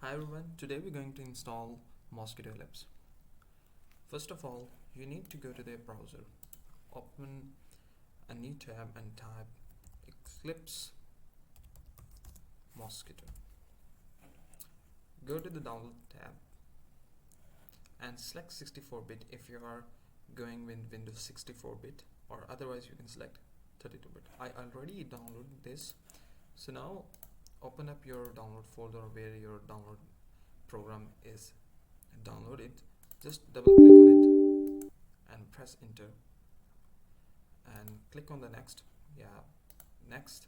Hi everyone, today we're going to install Mosquitto Eclipse. First of all, you need to go to the browser, open a new tab and type Eclipse Mosquitto. Go to the download tab and select 64-bit if you are going with Windows 64-bit, or otherwise you can select 32-bit. I already downloaded this, so now open up your download folder where your download program is downloaded. Just double click on it and press enter and click on the next. Next.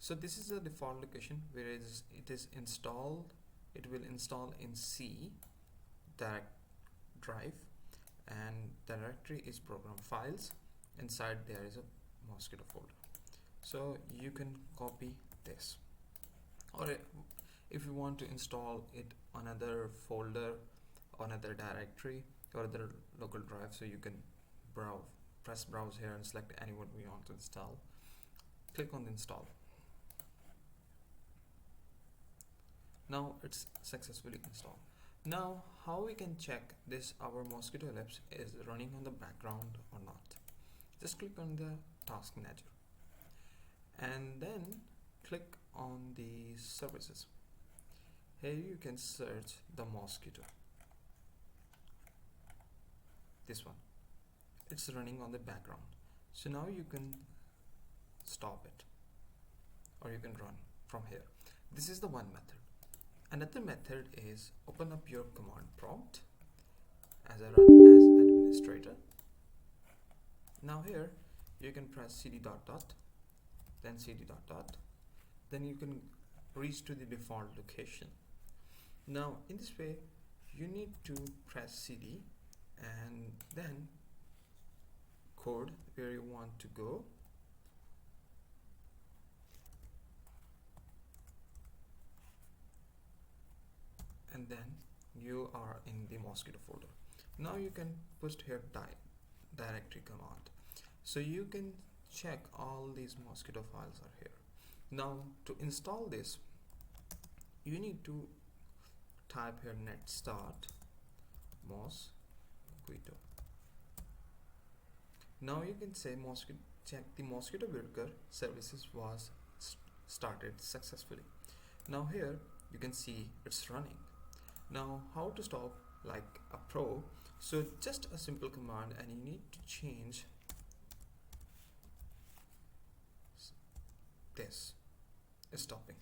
So this is the default location where it is installed. It will install in C direct drive, and directory is program files. Inside there is a Mosquitto folder, so you can copy this, or if you want to install it on another folder, another directory, or other local drive, so you can press browse here and select anyone we want to install. Click on the install. Now it's successfully installed. Now how we can check this our Mosquitto Eclipse is running on the background or not? Just click on the Task Manager and then click on the services. Here you can search the Mosquitto. This one, it's running on the background. So now you can stop it, or you can run from here. This is the one method. Another method is open up your command prompt as I run as administrator. Now here you can press cd dot dot, then cd dot dot, then you can reach to the default location. Now in this way you need to press cd and then code where you want to go, and then you are in the Mosquitto folder. Now you can put here directory command, so you can check all these Mosquitto files are here. Now to install this, you need to type here net start mosquitto. Now you can say check the Mosquitto worker services was started successfully. Now here you can see it's running. Now how to stop like a pro? So just a simple command, and you need to change this is stopping,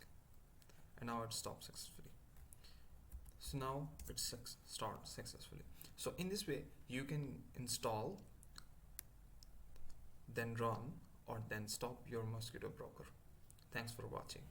and now it stops successfully. So now it starts successfully. So in this way you can install, then run, or then stop your Mosquitto broker. Thanks for watching.